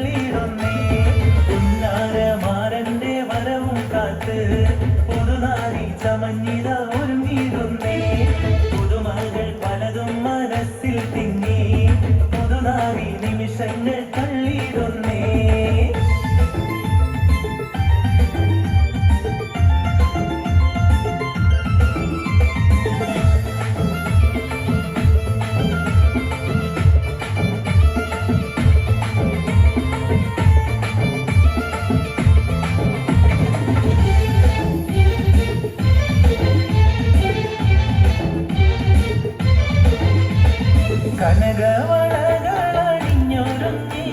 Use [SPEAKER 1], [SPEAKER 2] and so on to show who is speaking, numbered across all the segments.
[SPEAKER 1] തള്ളിയിടുന്നേ. പുന്നാരമാരന്റെ വരവും കാത്ത് പുതുനാരി ചമഞ്ഞിത ഒരുങ്ങിയിടുന്നേ. പുതുമകൾ പലതും മനസ്സിൽ തിങ്ങി പുതുനാരി നിമിഷങ്ങൾ തള്ളിയിടുന്നേ. കനകവളകളണിഞ്ഞൊരുങ്ങി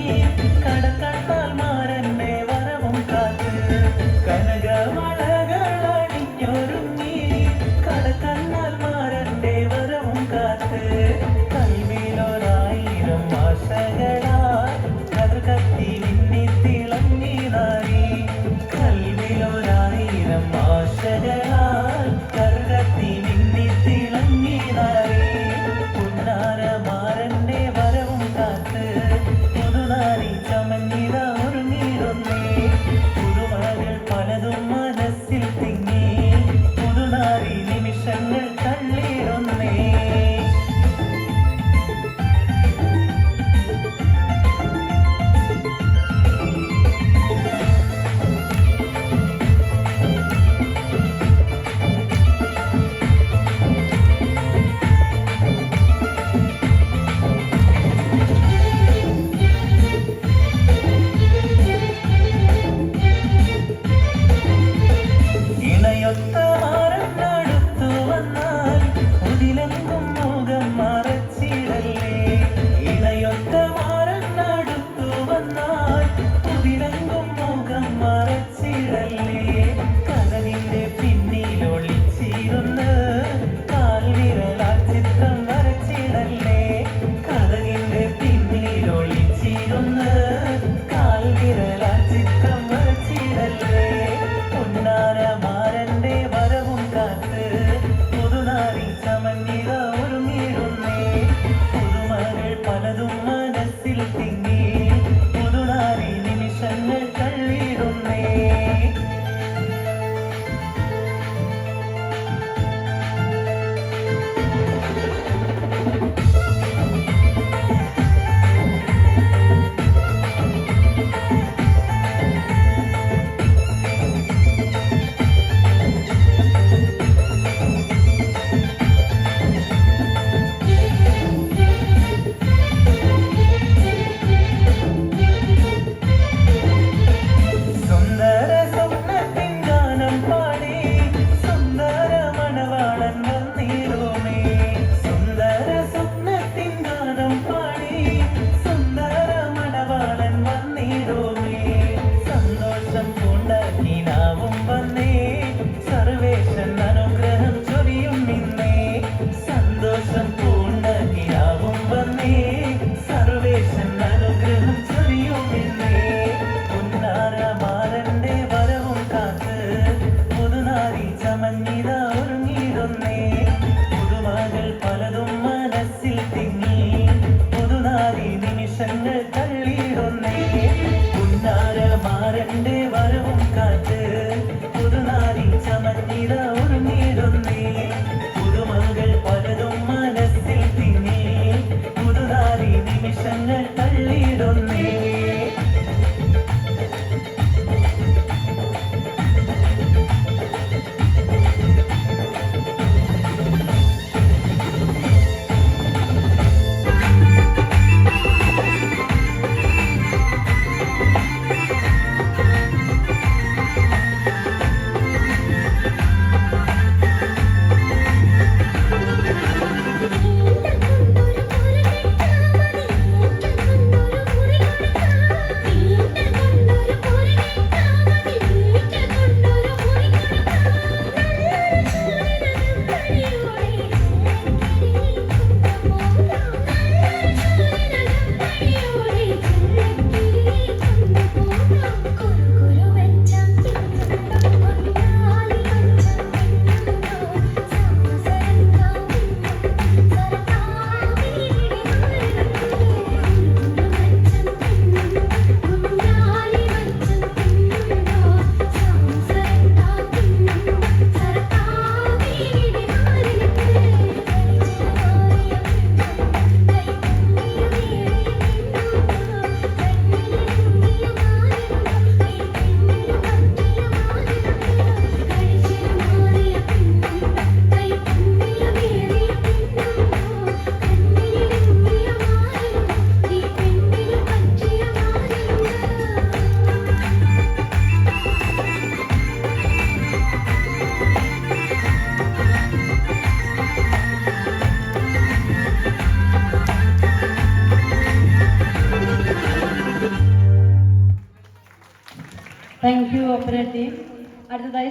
[SPEAKER 1] കടക്കണ്ണാൽ മാരന്റെ വരവും കാത്ത്. കനകവളകളണിഞ്ഞൊരുങ്ങി കടക്കണ്ണാൽ മാരന്റെ വരവും കാത്ത്. കൽവിലൊരായിരം ആശകളാൽ അത് കത്തി മിന്നി തിളങ്ങി നാരി. കൽവിലൊരായിരം ആശകളാൽ കറുകത്തി മിന്നി തിളങ്ങി നാരി. പുന്നാരമാരന്റെ വരവും കാത്ത് പുതുനാരി ചമഞ്ഞിത ഒരുങ്ങിയിടുന്നേ. പുതുമകൾ പലതും മനസ്സിൽ തിങ്ങി പുതുനാരി നിമിഷങ്ങൾ തള്ളിയിടുന്നേ. ഇണയൊത്ത മാറന്നടുത്തു വന്നാൽ മുതിലെങ്കും മുഖം മറച്ചിടല്ലേ. ഇണയൊത്ത മാറന്നടുത്തു വന്നാൽ മുതിലെങ്കും മുഖം മറച്ചിടല്ലേ. കഥകിന്റെ പിന്നിലൊളിച്ചിരുന്ന് കാൽവിരലാൽ ചിത്രം വരച്ചിടല്ലേ. കഥകിന്റെ പിന്നിലൊളിച്ചിരുന്ന് കാൽവിരലാൽ ചിത്രം വരച്ചിടല്ലേ. പുന്നാരമാരന്റെ വരവും കാത്ത് പുതുനാരി ചമഞ്ഞിത ഒരുങ്ങിയിടുന്നേ. പുതുമകൾ പലതും മനസ്സിൽ തിങ്ങി പുതുനാരി നിമിഷങ്ങൾ തള്ളിയിടുന്നേ. സുന്ദര സ്വപ്നത്തിൻ ഗാനം പാടി സുന്ദര മണവാളൻ വന്നിടുമേ. സുന്ദര സ്വപ്നത്തിൻ ഗാനം പാടി സുന്ദര മണവാളൻ വന്നിടുമേ. സന്തോഷം പൂണ്ട കിനാവും വന്നേ സർവേശൻ അനുഗ്രഹം ചൊരിയും നിന്നേ. സന്തോഷം പൂണ്ട കിനാവും വന്നേ സർവേശൻ അനുഗ്രഹം ചൊരിയും നിന്നേ. പുന്നാരമാരന്റെ വരവും കാത്ത് പുതുനാരി ചമഞ്ഞിത ഒരുങ്ങിയിടുന്നേ. പുതുമകൾ പലതും മനസ്സിൽ തിങ്ങി പുതുനാരി നിമിഷങ്ങൾ തള്ളിയിടുന്നേ. പുന്നാരമാരന്റെ വരവും കാത്ത് പുതുനാരി ചമഞ്ഞിത ഒരുങ്ങിയിടുന്നേ. പുതുമകൾ പലതും മനസ്സിൽ തിങ്ങി പുതുനാരി നിമിഷങ്ങൾ തള്ളിയിടുന്നേ.
[SPEAKER 2] Thank you oppana team. അടുത്തതായി